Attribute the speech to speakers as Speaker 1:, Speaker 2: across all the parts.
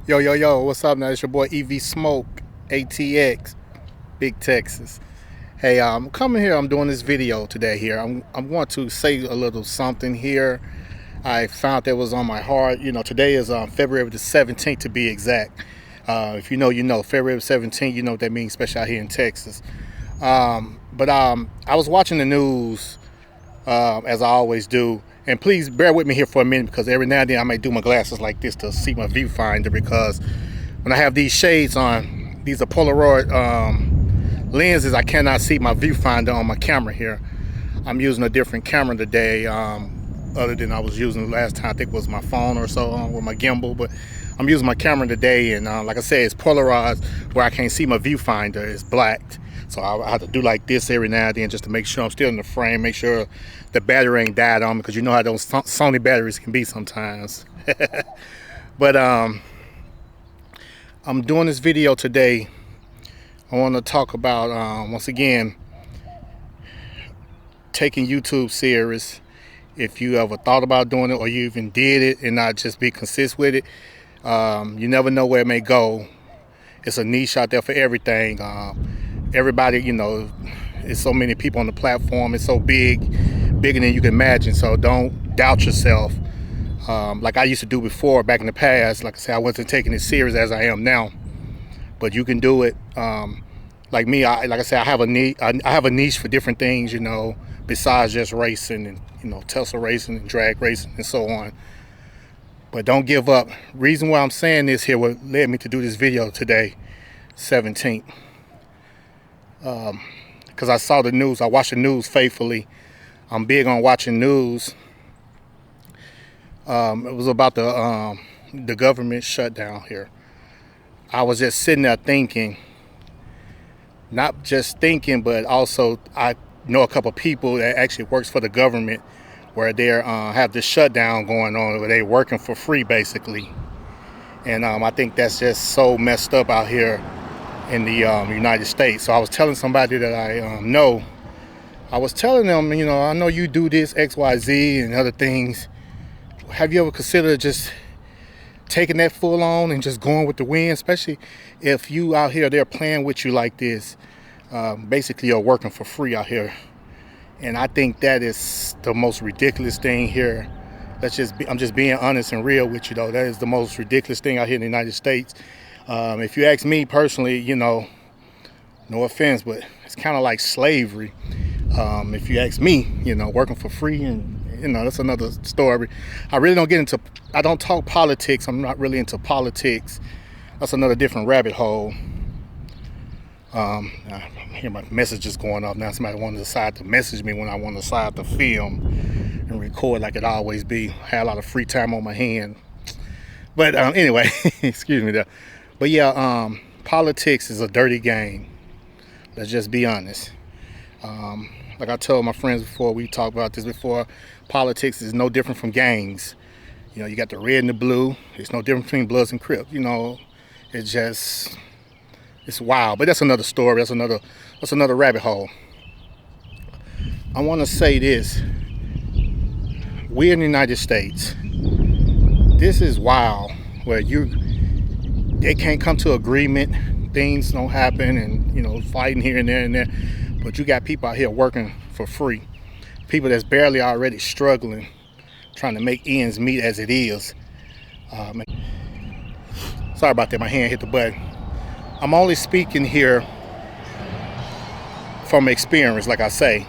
Speaker 1: Yo, what's up now? It's your boy EVsmokeATX, Big Texas. Hey, I'm coming here, I'm doing this video today here. I'm going to say a little something here. I found that was on my heart. You know, today is February the 17th to be exact. If you know, you know. February 17th, you know what that means, especially out here in Texas. But I was watching the news, as I always do. And please bear with me here for a minute, because every now and then I may do my glasses like this to see my viewfinder, because when I have these shades on, these are Polaroid lenses, I cannot see my viewfinder on my camera here. I'm using a different camera today, other than I was using last time. I think it was my phone or so with my gimbal, but I'm using my camera today, and like I said, it's polarized where I can't see my viewfinder. It's blacked. So I have to do like this every now and then just to make sure I'm still in the frame, make sure the battery ain't died on me, because you know how those Sony batteries can be sometimes. But I'm doing this video today. I want to talk about, once again, taking YouTube serious. If you ever thought about doing it, or you even did it and not just be consistent with it, you never know where it may go. It's a niche out there for everything. Everybody, you know, it's so many people on the platform. It's so big, bigger than you can imagine. So don't doubt yourself, like I used to do before, back in the past. Like I said, I wasn't taking it serious as I am now, but you can do it. Like me, like I said, I have a niche for different things, you know, besides just racing and, you know, Tesla racing and drag racing and so on. But don't give up. Reason why I'm saying this here, what led me to do this video today, 17th. Because I saw the news. I watch the news faithfully. I'm big on watching news. It was about the government shutdown here. I was just sitting there thinking, not just thinking, but also I know a couple of people that actually works for the government, where they have this shutdown going on, where they're working for free basically. And I think that's just so messed up out here in the United States. So I was telling somebody that I know, I was telling them, you know, I know you do this X, Y, Z and other things. Have you ever considered just taking that full on and just going with the wind, especially if you out here, they're playing with you like this? Basically, you're working for free out here. And I think that is the most ridiculous thing here. I'm just being honest and real with you, though. That is the most ridiculous thing out here in the United States. If you ask me personally, you know, no offense, but it's kind of like slavery. If you ask me, you know, working for free, and, you know, that's another story. I really don't get into, I don't talk politics. I'm not really into politics. That's another different rabbit hole. I hear my messages going off now. Somebody want to decide to message me when I want to decide to film and record like it always be. I had a lot of free time on my hand. But anyway, excuse me there. But yeah, politics is a dirty game. Let's just be honest. Like I told my friends before, we talked about this before, politics is no different from gangs. You know, you got the red and the blue. It's no different between Bloods and Crips. You know, it's just, it's wild. But that's another story. That's another rabbit hole. I want to say this. We in the United States, this is wild, where they can't come to agreement, things don't happen, and, you know, fighting here and there, but you got people out here working for free, people that's barely already struggling, trying to make ends meet as it is. Sorry about that, my hand hit the button. I'm only speaking here from experience, like I say.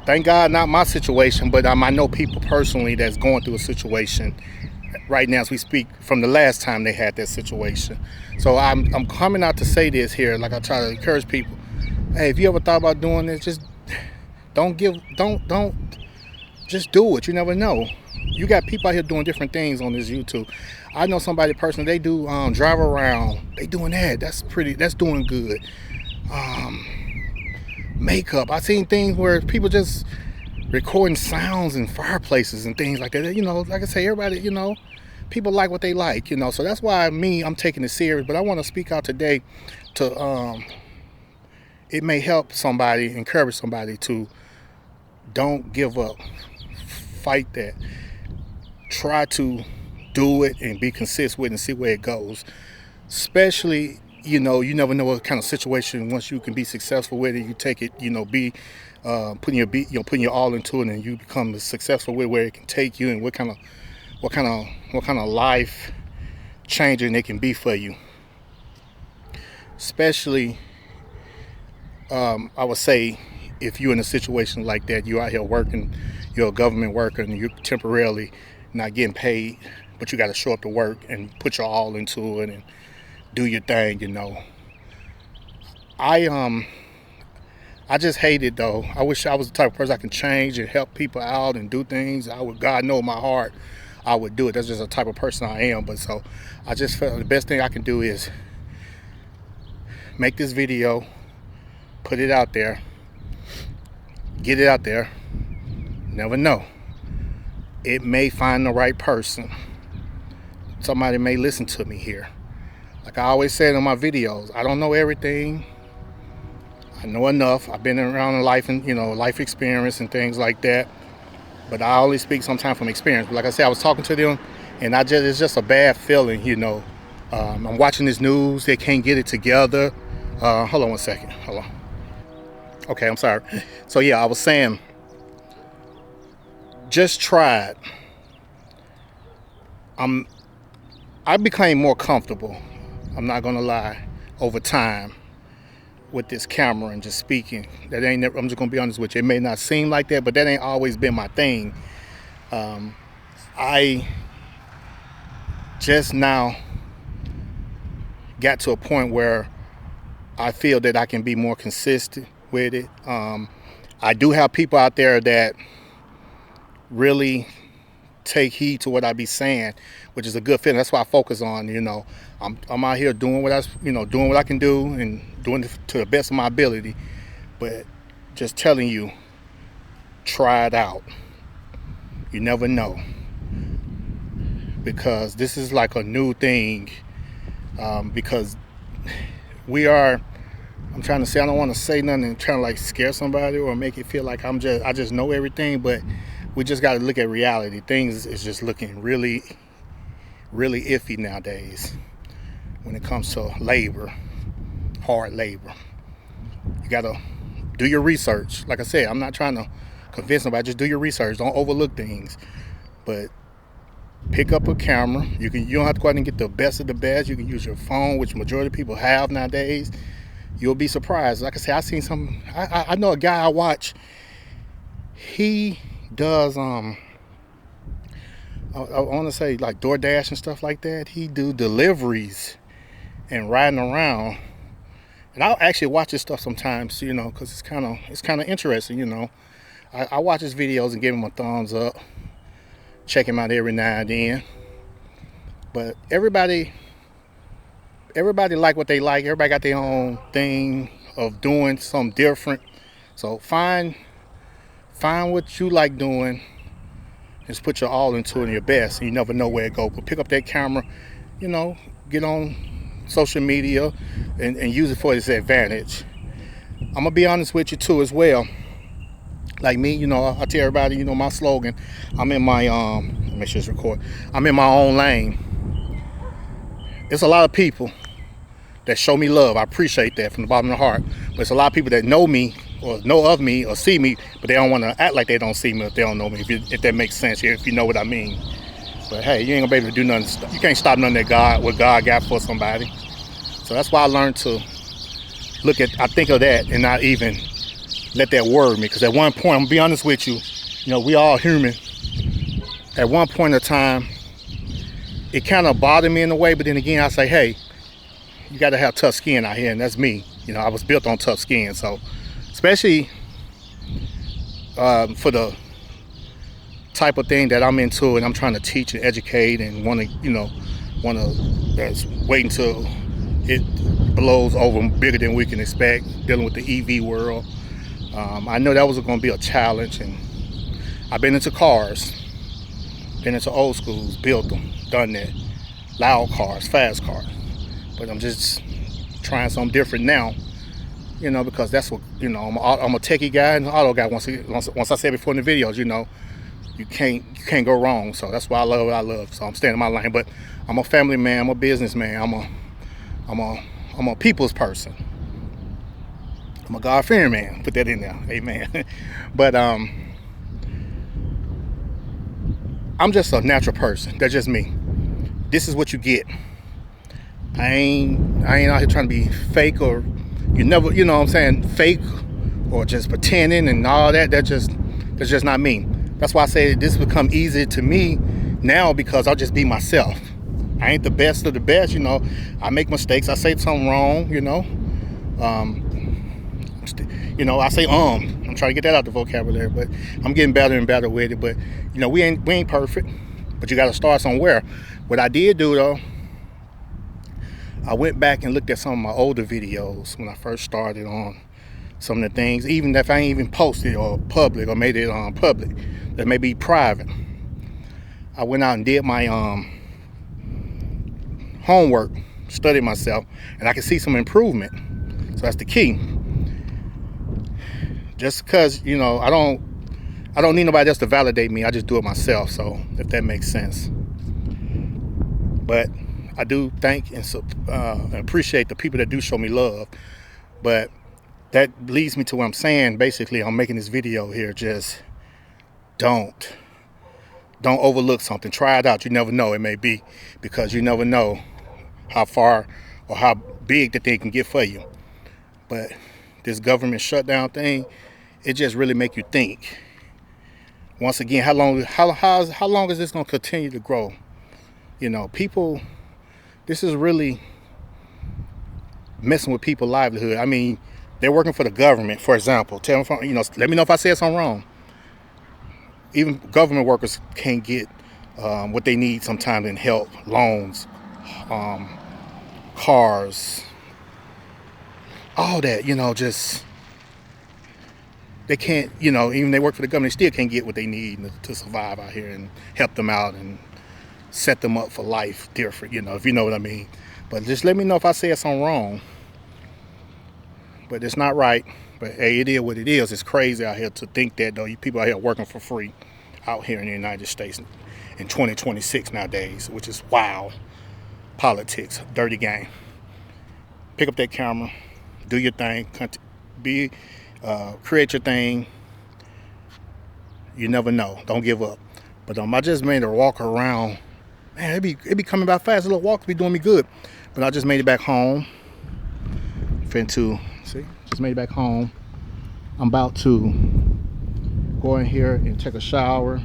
Speaker 1: Thank God not my situation, but I know people personally that's going through a situation right now as we speak, from the last time they had that situation. So I'm coming out to say this here, like I try to encourage people. Hey, if you ever thought about doing this, just don't just do it. You never know. You got people out here doing different things on this YouTube. I know somebody personally, they do drive around. They doing that. That's doing good. Makeup. I've seen things where people just recording sounds in fireplaces and things like that. You know, like I say, everybody, you know, people like what they like, you know. So that's why I'm taking it serious. But I want to speak out today to, it may help somebody, encourage somebody to don't give up. Fight that. Try to do it and be consistent with it and see where it goes. Especially, you never know what kind of situation, once you can be successful with it, you take it, putting your all into it, and you become successful with where it can take you, and what kind of life changing it can be for you. Especially, I would say, if you're in a situation like that, you're out here working, you're a government worker, and you're temporarily not getting paid, but you got to show up to work and put your all into it and do your thing. I just hate it though. I wish I was the type of person I can change and help people out and do things. God know in my heart, I would do it. That's just the type of person I am. But so I just felt the best thing I can do is make this video, put it out there, get it out there. Never know. It may find the right person. Somebody may listen to me here. Like I always said in my videos, I don't know everything. I know enough. I've been around life and life experience and things like that. But I only speak sometimes from experience. But like I said, I was talking to them, and it's just a bad feeling. I'm watching this news. They can't get it together. Hold on one second. Hold on. Okay, I'm sorry. So yeah, I was saying, just try it. I became more comfortable, I'm not gonna lie, over time with this camera and just speaking. I'm just gonna be honest with you, it may not seem like that, but that ain't always been my thing. I just now got to a point where I feel that I can be more consistent with it. I do have people out there that really take heed to what I be saying, which is a good feeling. That's why I focus on, I'm out here doing what I can do and doing it to the best of my ability. But just telling you, try it out. You never know, because this is like a new thing. Because I'm trying to say, I don't want to say nothing and trying to like scare somebody or make it feel like I just know everything, but we just got to look at reality. Things is just looking really, really iffy nowadays when it comes to labor, hard labor. You got to do your research. Like I said, I'm not trying to convince nobody. Just do your research. Don't overlook things. But pick up a camera. You don't have to go out and get the best of the best. You can use your phone, which majority of people have nowadays. You'll be surprised. Like I said, I know a guy I watch. He does I want to say like DoorDash and stuff like that. He do deliveries and riding around, and I'll actually watch his stuff sometimes, because it's kind of interesting. I watch his videos and give him a thumbs up, check him out every now and then. But everybody like what they like. Everybody got their own thing of doing something different. So find what you like doing. Just put your all into it and your best. And you never know where it goes. But pick up that camera, get on social media and use it for its advantage. I'm gonna be honest with you too as well. Like me, I tell everybody, my slogan. I'm in my make sure it's record. I'm in my own lane. There's a lot of people that show me love. I appreciate that from the bottom of the heart. But there's a lot of people that know me or know of me or see me, but they don't want to act like they don't see me if they don't know me, if that makes sense, if you know what I mean. But hey, you ain't gonna be able to do nothing. You can't stop nothing what God got for somebody. So that's why I learned to I think of that and not even let that worry me. Because at one point, I'm gonna be honest with you, we all human. At one point in time, it kind of bothered me in a way, but then again, I say, hey, you got to have tough skin out here, and that's me. I was built on tough skin. So especially for the type of thing that I'm into, and I'm trying to teach and educate, and want to that's waiting till it blows over bigger than we can expect, dealing with the EV world. I know that was going to be a challenge, and I've been into cars, been into old schools, built them, done that, loud cars, fast cars. But I'm just trying something different now, because that's what, I'm a techie guy and an auto guy. Once I said before in the videos, you can't go wrong. So that's why I love what I love. So I'm staying in my lane. But I'm a family man. I'm a businessman. I'm a people's person. I'm a God-fearing man. Put that in there. Amen. But I'm just a natural person. That's just me. This is what you get. I ain't out here trying to be fake, or you know what I'm saying, fake or just pretending and all that. That's just not me. That's why I say this become easier to me now, because I'll just be myself. I ain't the best of the best, I make mistakes. I say something wrong, I say I'm trying to get that out the vocabulary, but I'm getting better and better with it. But we ain't perfect, but you got to start somewhere. What I did do though, I went back and looked at some of my older videos when I first started on some of the things, even if I ain't even posted or public or made it public, that may be private. I went out and did my homework, studied myself, and I can see some improvement. So that's the key. Just because I don't need nobody else to validate me. I just do it myself. So if that makes sense. But I do thank and appreciate the people that do show me love. But that leads me to what I'm saying. Basically, I'm making this video here. Just don't overlook something. Try it out. You never know. It may be, because you never know how far or how big the thing can get for you. But this government shutdown thing, it just really make you think. Once again, how long is this going to continue to grow? People, this is really messing with people's livelihood. I mean, they're working for the government, for example. Tell them, let me know if I said something wrong. Even government workers can't get what they need sometimes in help, loans, cars, all that. Just they can't. Even they work for the government, they still can't get what they need to survive out here and help them out and set them up for life different. If you know what I mean. But just let me know if I said something wrong. But it's not right. But hey, it is what it is. It's crazy out here to think that, though. You people out here working for free out here in the United States in 2026 nowadays, which is wow. Politics, dirty game. Pick up that camera, do your thing, create your thing. You never know. Don't give up. But I just made a walk around. Man, it be coming by fast. A little walk be doing me good. But I just made it back home. Just made it back home. I'm about to go in here and take a shower,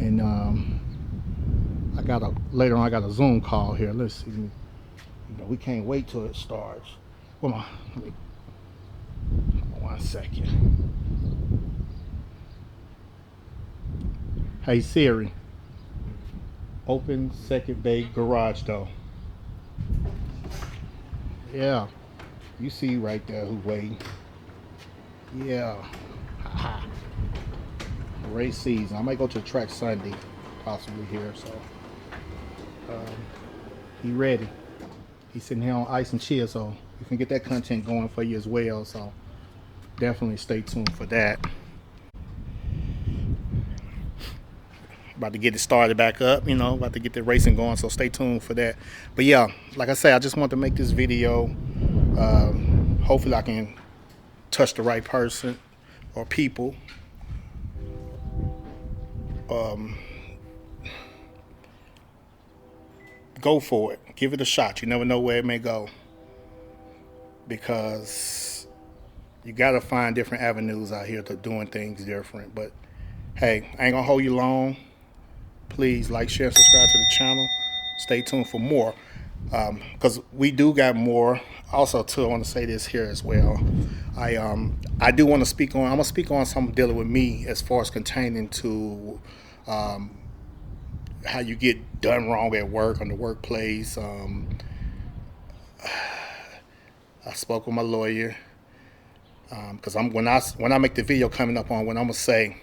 Speaker 1: and later on I got a Zoom call here. Let's see. We can't wait till it starts. Come on, one second. Hey Siri, open second bay garage door. Yeah. You see right there who's waiting. Yeah. Race season. I might go to the track Sunday, possibly here. So he ready. He's sitting here on ice and chill, so you can get that content going for you as well. So definitely stay tuned for that. About to get it started back up, about to get the racing going, so stay tuned for that. But yeah, like I said, I just want to make this video. Hopefully I can touch the right person or people. Go for it. Give it a shot. You never know where it may go, because you got to find different avenues out here to doing things different. But hey, I ain't gonna hold you long. Please like, share, subscribe to the channel. Stay tuned for more, because we do got more. Also, too, I want to say this here as well. I do want to speak on. I'm gonna speak on something dealing with me as far as containing to how you get done wrong at work, on the workplace. I spoke with my lawyer, because when I make the video coming up on when I'm gonna say,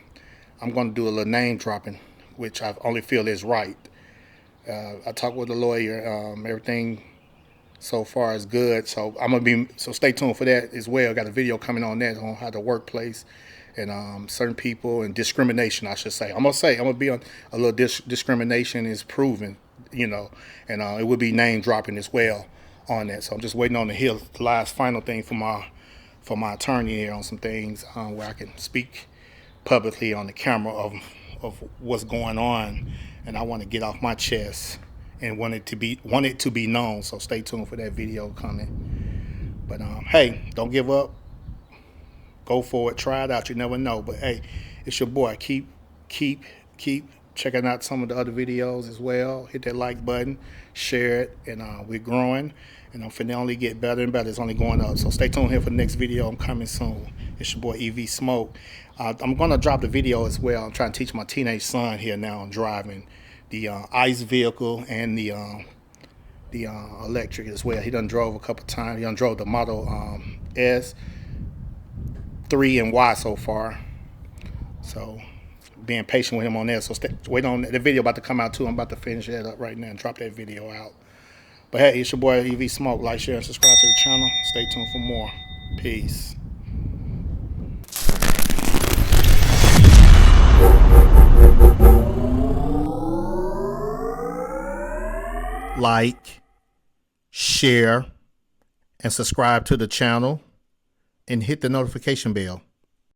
Speaker 1: I'm gonna do a little name dropping, which I only feel is right. I talked with the lawyer. Everything so far is good. So so stay tuned for that as well. Got a video coming on that, on how the workplace and certain people and discrimination, I should say. I'm gonna be on a little discrimination is proven, you know, and it would be name dropping as well on that. So I'm just waiting on to hear the last final thing from my attorney here on some things where I can speak publicly on the camera of what's going on, and I want to get off my chest and want it to be known. So stay tuned for that video coming. But hey, don't give up. Go for it. Try it out. You never know. But hey, it's your boy. Keep checking out some of the other videos as well. Hit that like button, share it, and we're growing. And I'm finna only get better and better. It's only going up. So stay tuned here for the next video. I'm coming soon. It's your boy EV Smoke. I'm gonna drop the video as well. I'm trying to teach my teenage son here now on driving the ICE vehicle and the electric as well. He done drove a couple times. He done drove the Model S, 3, and Y so far. So being patient with him on that. So wait on the video about to come out too. I'm about to finish that up right now and drop that video out. But hey, it's your boy EV Smoke. Like, share, and subscribe to the channel. Stay tuned for more. Peace. Like, share, and subscribe to the channel, and hit the notification bell.